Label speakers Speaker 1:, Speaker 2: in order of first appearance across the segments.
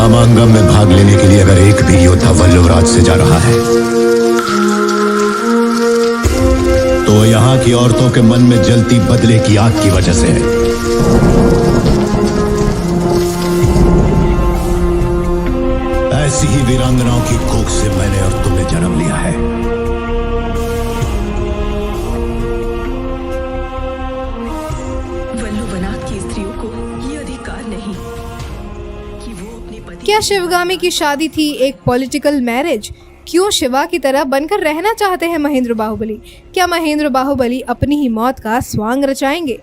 Speaker 1: मामांगम में भाग लेने के लिए अगर एक भी योद्धा वल्लवराज से जा रहा है तो यहाँ की औरतों के मन में जलती बदले की आग की वजह से है। ऐसी ही वीरांगनाओं की कोख से मैंने और तुमने जन्म लिया है।
Speaker 2: वल्लुवनाथ की स्त्रियों को ये अधिकार नहीं कि वो अपने पति।
Speaker 3: क्या शिवगामी की शादी थी एक पॉलिटिकल मैरिज? क्यों शिवा की तरह बनकर रहना चाहते हैं महेंद्र बाहुबली? क्या महेंद्र बाहुबली अपनी ही मौत का स्वांग रचाएंगे?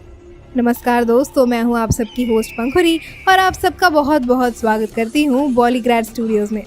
Speaker 3: नमस्कार दोस्तों, मैं हूं आप सबकी होस्ट पंखुरी और आप सबका बहुत बहुत स्वागत करती हूं बॉलीग्रैड स्टूडियोज में।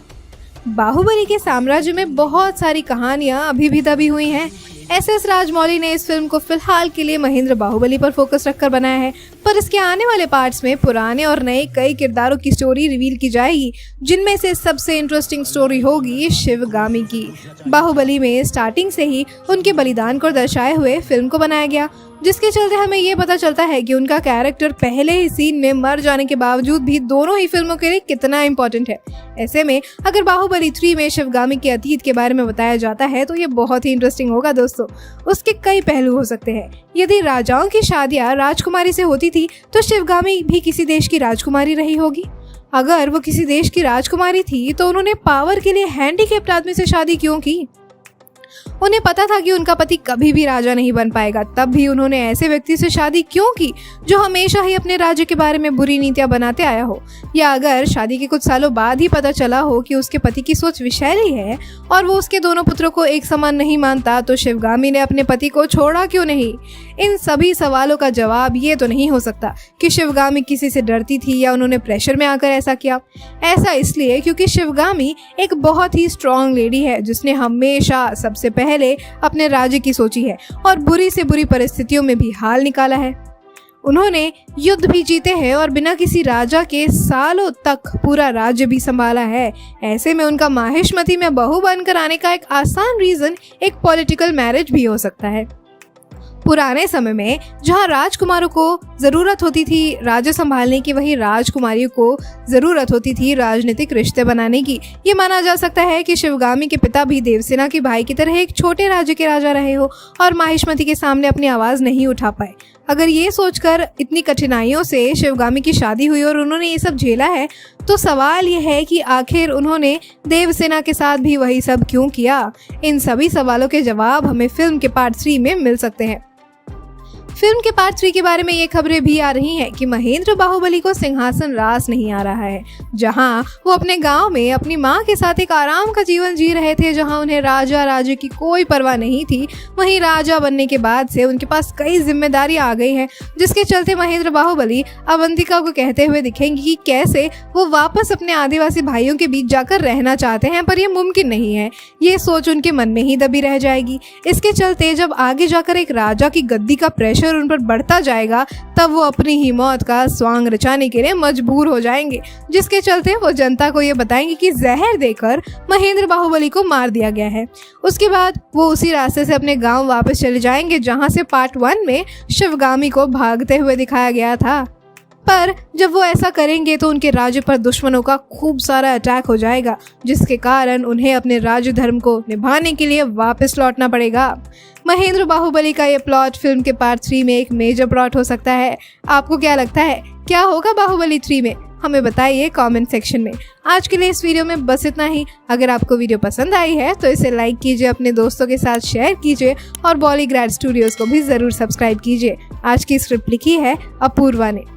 Speaker 3: बाहुबली के साम्राज्य में बहुत सारी कहानियां अभी भी दबी हुई हैं। एस राजमौली ने इस फिल्म को फिलहाल के लिए महेंद्र बाहुबली पर फोकस रखकर बनाया है, पर इसके आने वाले पार्ट्स में पुराने और नए कई किरदारों की स्टोरी रिवील की जाएगी, जिनमें से सबसे इंटरेस्टिंग स्टोरी होगी शिवगामी की। बाहुबली में स्टार्टिंग से ही उनके बलिदान को दर्शाए हुए फिल्म को बनाया गया, जिसके चलते हमें ये पता चलता है कि उनका कैरेक्टर पहले ही सीन में मर जाने के बावजूद भी दोनों ही फिल्मों के लिए कितना इम्पोर्टेंट है। ऐसे में अगर बाहुबली 3 में शिवगामी के अतीत के बारे में बताया जाता है तो ये बहुत ही इंटरेस्टिंग होगा दोस्तों। उसके कई पहलू हो सकते हैं। यदि राजाओं की शादियां राजकुमारी से होती थी तो शिवगामी भी किसी देश की राजकुमारी रही होगी। अगर वो किसी देश की राजकुमारी थी तो उन्होंने पावर के लिए हैंडीकैप्ड आदमी से शादी क्यों की? उन्हें पता था कि उनका पति कभी भी राजा नहीं बन पाएगा, तब भी उन्होंने ऐसे व्यक्ति से शादी क्यों की जो हमेशा ही अपने राज्य के बारे में बुरी नीतियां बनाते आया हो? या अगर शादी के कुछ सालों बाद ही पता चला हो कि उसके पति की सोच विषैली है और वो उसके दोनों पुत्रों को एक समान नहीं मानता, तो शिवगामी ने अपने पति को छोड़ा क्यों नहीं? इन सभी सवालों का जवाब ये तो नहीं हो सकता कि शिवगामी किसी से डरती थी या उन्होंने प्रेशर में आकर ऐसा किया। ऐसा इसलिए क्योंकि शिवगामी एक बहुत ही स्ट्रॉन्ग लेडी है जिसने हमेशा सबसे पहले अपने राज्य की सोची है और बुरी से बुरी परिस्थितियों में भी हाल निकाला है। उन्होंने युद्ध भी जीते हैं और बिना किसी राजा के सालों तक पूरा राज्य भी संभाला है। ऐसे में उनका माहिष्मती में बहू बनकर आने का एक आसान रीजन एक पॉलिटिकल मैरिज भी हो सकता है। पुराने समय में जहां राजकुमारों को ज़रूरत होती थी राज्य संभालने की, वहीं राजकुमारियों को ज़रूरत होती थी राजनीतिक रिश्ते बनाने की। ये माना जा सकता है कि शिवगामी के पिता भी देवसेना के भाई की तरह एक छोटे राज्य के राजा रहे हो और माहिष्मती के सामने अपनी आवाज़ नहीं उठा पाए। अगर ये सोचकर इतनी कठिनाइयों से शिवगामी की शादी हुई और उन्होंने ये सब झेला है, तो सवाल ये है कि आखिर उन्होंने देवसेना के साथ भी वही सब क्यों किया? इन सभी सवालों के जवाब हमें फिल्म के पार्ट 3 में मिल सकते हैं। फिल्म के पार्ट 3 के बारे में ये खबरें भी आ रही हैं कि महेंद्र बाहुबली को सिंहासन रास नहीं आ रहा है। जहां वो अपने गांव में अपनी मां के साथ एक आराम का जीवन जी रहे थे, जहां उन्हें राजा राज्य की कोई परवाह नहीं थी, वहीं राजा बनने के बाद से उनके पास कई जिम्मेदारी आ गई हैं, जिसके चलते महेंद्र बाहुबली अवंतिका को कहते हुए दिखेंगे कि कैसे वो वापस अपने आदिवासी भाइयों के बीच जाकर रहना चाहते हैं, पर यह मुमकिन नहीं है। ये सोच उनके मन में ही दबी रह जाएगी। इसके चलते जब आगे जाकर एक राजा की गद्दी का प्रेशर उन पर बढ़ता जाएगा, तब वो अपनी ही मौत का स्वांग रचाने के लिए मजबूर हो जाएंगे, जिसके चलते वो जनता को ये बताएंगे कि जहर देकर महेंद्र बाहुबली को मार दिया गया है। उसके बाद वो उसी रास्ते से अपने गांव वापस चले जाएंगे जहां से पार्ट 1 में शिवगामी को भागते हुए दिखाया गया था। पर जब वो ऐसा करेंगे तो उनके राज्य पर दुश्मनों का खूब सारा अटैक हो जाएगा, जिसके कारण उन्हें अपने राज्य धर्म को निभाने के लिए वापस लौटना पड़ेगा। महेंद्र बाहुबली का ये प्लॉट फिल्म के पार्ट 3 में एक मेजर प्लॉट हो सकता है। आपको क्या लगता है, क्या होगा बाहुबली 3 में? हमें बताइए कमेंट सेक्शन में। आज के लिए इस वीडियो में बस इतना ही। अगर आपको वीडियो पसंद आई है तो इसे लाइक कीजिए, अपने दोस्तों के साथ शेयर कीजिए और बॉलीग्रैड स्टूडियोज को भी ज़रूर सब्सक्राइब कीजिए। आज की स्क्रिप्ट लिखी है अपूर्वा ने।